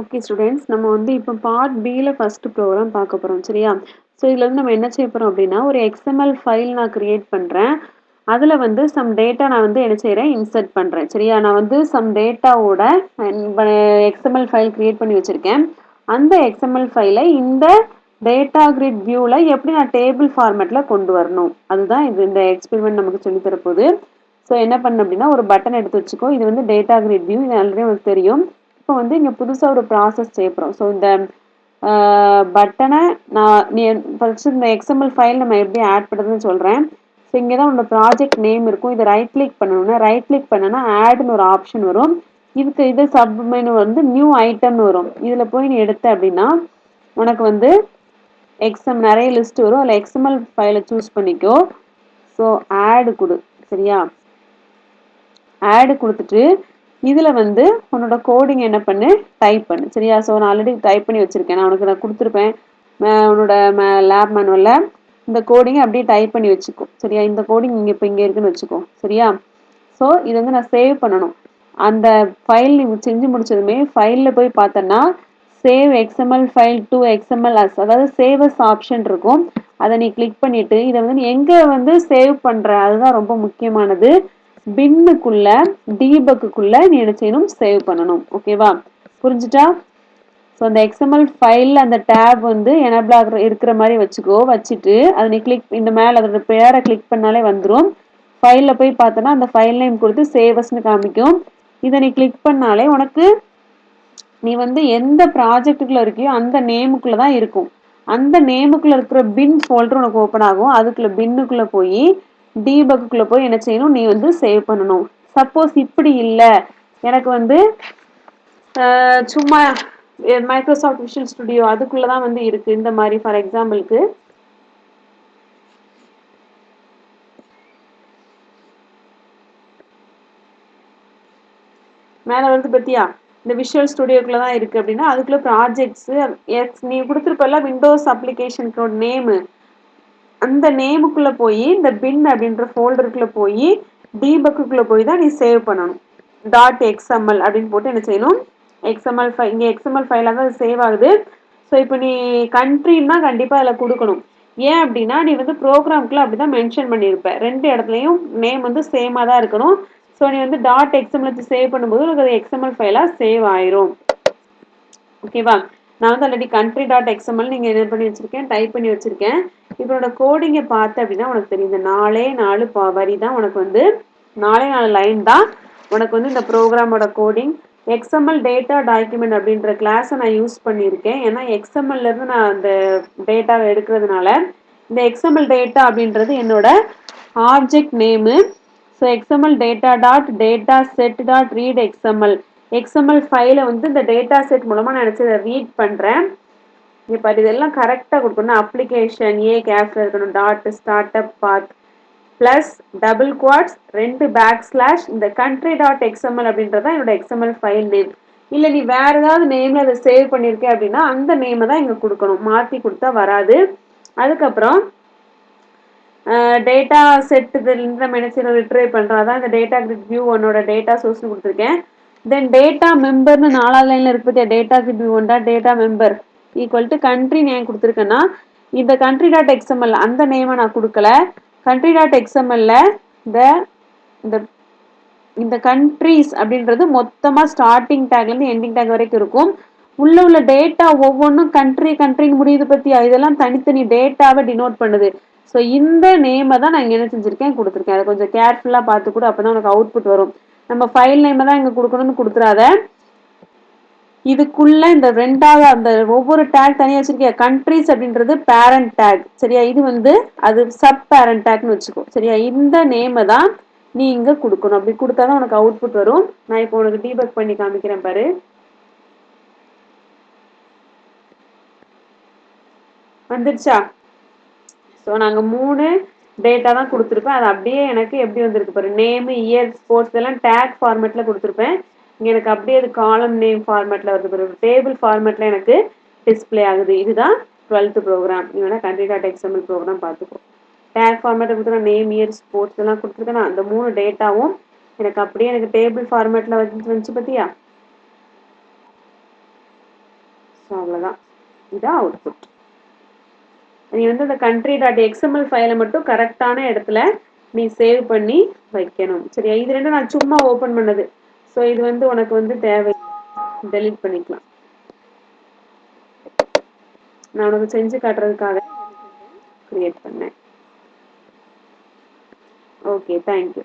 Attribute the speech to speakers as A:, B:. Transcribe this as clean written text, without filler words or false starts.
A: Okay students, நம்ம வந்து இப்போ பார்ட் பியில் ஃபர்ஸ்ட் ப்ரோக்ராம் பார்க்க போகிறோம் சரியா? ஸோ இதில் வந்து நம்ம என்ன செய்ய போகிறோம் அப்படின்னா, ஒரு எக்ஸ்எம்எல் ஃபைல் நான் கிரியேட் பண்ணுறேன். அதில் வந்து சம் டேட்டா நான் வந்து என்ன செய்கிறேன், இன்சர்ட் பண்ணுறேன் சரியா? நான் வந்து சம் டேட்டாவோட எக்ஸ்எம்எல் ஃபைல் கிரியேட் பண்ணி வச்சுருக்கேன். அந்த எக்ஸ்எம்எல் ஃபைலை இந்த டேட்டா கிரிட் வியூவில் எப்படி நான் டேபிள் ஃபார்மேட்டில் கொண்டு வரணும், அதுதான் இந்த எக்ஸ்பெரிமெண்ட் நமக்கு சொல்லித்தர போகுது. ஸோ என்ன பண்ணணும் அப்படின்னா, ஒரு பட்டன் எடுத்து வச்சுக்கோ. இது வந்து டேட்டா கிரிட் வியூ, இது ஆல்ரெடி உங்களுக்கு தெரியும். இப்போ வந்து இங்கே புதுசாக ஒரு ப்ராசஸ் செய்ய போகிறோம். ஸோ இந்த பட்டனை நீ ஃபர்ஸ்ட் இந்த எக்ஸ்எம்எல் ஃபைல் நம்ம எப்படி ஆட் பண்ணுறதுன்னு சொல்கிறேன். ஸோ இங்கே தான் உன்னோட ப்ராஜெக்ட் நேம் இருக்கும். இதை ரைட் கிளிக் பண்ணணும்னா ரைட் கிளிக் பண்ணனா ஆட்னு ஒரு ஆப்ஷன் வரும். இது சப் மெனு வந்து நியூ ஐட்டம்னு வரும். இதில் போய் நீ எடுத்த அப்படின்னா உனக்கு வந்து நிறைய லிஸ்ட் வரும். அதில் எக்ஸ்எம்எல் ஃபைலை சூஸ் பண்ணிக்கோ. ஸோ ஆடு கொடு சரியா? ஆடு கொடுத்துட்டு இதில் வந்து உன்னோட கோடிங் என்ன பண்ணு, டைப் பண்ணு சரியா? ஸோ நான் ஆல்ரெடி டைப் பண்ணி வச்சுருக்கேன். நான் கொடுத்துருப்பேன் உன்னோட லேப் மேனுவலில். இந்த கோடிங்கை அப்படியே டைப் பண்ணி வச்சுக்கோ சரியா? இந்த கோடிங் இங்கே இருக்குன்னு வச்சுக்கோ சரியா? ஸோ இது வந்து நான் சேவ் பண்ணணும். அந்த ஃபைல் நீ செஞ்சு முடிச்சதுமே ஃபைலில் போய் பார்த்தோன்னா சேவ் எக்ஸ்எம்எல் ஃபைல் டு எக்ஸ்எம்எல்எஸ், அதாவது சேவஸ் ஆப்ஷன் இருக்கும். அதை நீ கிளிக் பண்ணிவிட்டு இதை வந்து நீ எங்கே வந்து சேவ் பண்ணுற, அதுதான் ரொம்ப முக்கியமானது. பின்னுக்குள்ள டீபக்குள்ள நீ என்ன செய்யணும், சேவ் பண்ணணும். ஓகேவா? புரிஞ்சுட்டா? ஸோ அந்த எக்ஸ்எம்எல் ஃபைலில் அந்த டேப் வந்து எனபிள் இருக்கிற மாதிரி வச்சுட்டு அதை நீ இந்த மேலே அதோட பேரை கிளிக் பண்ணாலே வந்துடும். ஃபைலில் போய் பார்த்தோன்னா அந்த ஃபைல் நேம் கொடுத்து சேவஸ்ன்னு காமிக்கும். இதை நீ கிளிக் பண்ணாலே உனக்கு நீ வந்து எந்த ப்ராஜெக்டுக்குள்ள இருக்கியோ அந்த நேமுக்குள்ள தான் இருக்கும். அந்த நேமுக்குள்ள இருக்கிற பின் ஃபோல்டர் உனக்கு ஓப்பன் ஆகும். அதுக்குள்ள பின்னுக்குள்ள போய் டீபக்குள்ள போய் என்ன செய்யணும், நீ வந்து சேவ் பண்ணணும். சப்போஸ் இப்படி இல்லை, எனக்கு வந்து சும்மா மைக்ரோசாஃப்ட் விஷுவல் ஸ்டுடியோ அதுக்குள்ளதான் வந்து இருக்கு இந்த மாதிரி. ஃபார் எக்ஸாம்பிளுக்கு மேலே வந்து பத்தியா இந்த விஷுவல் ஸ்டுடியோக்குள்ள தான் இருக்கு அப்படின்னா அதுக்குள்ள ப்ராஜெக்ட்ஸ் நீ கொடுத்துருப்பல விண்டோஸ் அப்ளிகேஷனுக்கு நேமு, அந்த நேமுக்குள்ள போய் இந்த பின் அப்படின்ற ஃபோல்டருக்குள்ள போய் டீபக்குள்ள போய் தான் நீ சேவ் பண்ணணும். .xml அப்படின்னு போட்டு என்ன செய்யணும், எக்ஸ்எம்எல் ஃபைல், இங்கே எக்ஸ்எம்எல் ஃபைலாக தான் சேவ் ஆகுது. ஸோ இப்போ நீ கண்ட்ரின்னா கண்டிப்பாக அதில் கொடுக்கணும். ஏன் அப்படின்னா நீ வந்து ப்ரோக்ராம்குள்ள அப்படி தான் மென்ஷன் பண்ணியிருப்ப. ரெண்டு இடத்துலையும் நேம் வந்து சேமாக தான் இருக்கணும். ஸோ நீ வந்து .xml வச்சு சேவ் பண்ணும்போது உனக்கு அது எக்ஸ்எம்எல் ஃபைலாக சேவ் ஆயிரும். ஓகேவா? நான் வந்து ஆல்ரெடி country.xml நீங்கள் என்ன பண்ணி வச்சுருக்கேன், டைப் பண்ணி வச்சுருக்கேன். இதோட கோடிங்கை பார்த்து அப்படின்னா உனக்கு தெரியும். இந்த 4 வரி தான் உனக்கு வந்து 4 லைன் தான் உனக்கு வந்து இந்த ப்ரோக்ராமோட கோடிங். எக்ஸ்எம்எல் டேட்டா டாக்குமெண்ட் அப்படின்ற கிளாஸை நான் யூஸ் பண்ணியிருக்கேன். ஏன்னா எக்ஸ்எம்எல்லேருந்து நான் அந்த டேட்டாவை எடுக்கிறதுனால இந்த எக்ஸ்எம்எல் டேட்டா அப்படின்றது என்னோட object name. So XML data set dot read XML ஃபைலை வந்து இந்த டேட்டா செட் மூலமாக நான் நினச்சி இதை ரீட் பண்ணுறேன். இப்போ இதெல்லாம் கரெக்டாக கொடுக்கணும். அப்ளிகேஷன் கேப்ஸில் இருக்கணும். ஸ்டார்ட்அப் பாத் ப்ளஸ் டபுள் குவாட்ஸ் 2 பேக்ஸ்லாஷ் இந்த country.xml அப்படின்றதான் என்னோட எக்ஸ்எம்எல் ஃபைல் நேம். இல்லை நீ வேற ஏதாவது நேமில் அதை சேவ் பண்ணியிருக்கேன் அப்படின்னா அந்த நேமை தான் இங்கே கொடுக்கணும். மாற்றி கொடுத்தா வராது. அதுக்கப்புறம் டேட்டா செட்டுலேருந்து நம்ம என்ன செய்யணும், ரிட்ரைவ் பண்ணுறோம். அதான் இந்த டேட்டா கிரிட் வியூ உன்னோட டேட்டா சோர்ஸ்னு கொடுத்துருக்கேன். தென் டேட்டா மெம்பர்னு 4வது லைனில் இருக்கு பற்றியா, டேட்டா கிரிட் வியூ ஒன்றா data member equal to country name கொடுத்துருக்கேன்னா இந்த country.xml அந்த நேமை நான் கொடுக்கல. country.xml இந்த கண்ட்ரிஸ் அப்படின்றது மொத்தமாக ஸ்டார்டிங் டேக்லேருந்து எண்டிங் டேக் வரைக்கும் இருக்கும். உள்ள டேட்டா ஒவ்வொன்றும் கண்ட்ரின்னு முடியுது பற்றியா, இதெல்லாம் தனித்தனி டேட்டாவை டினோட் பண்ணுது. ஸோ இந்த நேமை தான் நான் இங்கே என்ன செஞ்சுருக்கேன், கொடுத்துருக்கேன். அதை கொஞ்சம் கேர்ஃபுல்லாக பார்த்து கூட, அப்போ தான் உனக்கு அவுட்புட் வரும். நம்ம ஃபைல் நேமை தான் இங்கே கொடுக்கணும்னு கொடுத்துறாத. இதுக்குள்ள இந்த ரெண்டாவது அந்த ஒவ்வொரு டேக் தனியாக வச்சிருக்கியா, கண்ட்ரிஸ் அப்படின்றது பேரண்ட் டேக் சரியா? இது வந்து அது சப் பேரண்ட் டேக்னு வச்சுக்கோ சரியா? இந்த நேமை தான் நீ இங்கே கொடுக்கணும். அப்படி கொடுத்தா தான் உனக்கு அவுட்புட் வரும். நான் இப்போ உனக்கு டீபக் பண்ணி காமிக்கிறேன் பாரு. வந்துருச்சா? ஸோ நாங்கள் 3 டேட்டா தான் கொடுத்துருப்பேன். அது அப்படியே எனக்கு எப்படி வந்திருக்கு பாரு, நேமு, இயர், ஸ்போர்ட்ஸ் எல்லாம் டேக் ஃபார்மேட்டில் கொடுத்துருப்பேன். இங்கே எனக்கு அப்படியே அது காலம் நேம் ஃபார்மேட்டில் வருது பாரு, டேபிள் ஃபார்மேட்டில் எனக்கு டிஸ்பிளே ஆகுது. இதுதான் 12th ப்ரோக்ராம். நீ வேணால் country.xml ப்ரோக்ராம் பார்த்துக்கோ. டேக் ஃபார்மேட்டை கொடுத்துருக்கேன், நேம், இயர், ஸ்போர்ட்ஸ் எல்லாம் கொடுத்துருக்கேன். அந்த 3 டேட்டாவும் எனக்கு அப்படியே எனக்கு டேபிள் ஃபார்மேட்டில் வந்துச்சு பற்றியா? ஸோ அவ்வளோதான். இதான் அவுட்புட். நீ வந்து அந்த country.xml ஃபைலை மட்டும் கரெக்டான இடத்துல நீ சேவ் பண்ணி வைக்கணும். சரியா? இது 2ம் நான் சும்மா ஓப்பன் பண்ணது. ஸோ இது வந்து உனக்கு வந்து தேவை. டெலீட் பண்ணிக்கலாம். நான் உனக்கு செஞ்சு காட்டுறதுக்காக கிரியேட் பண்ணேன். Okay, thank you.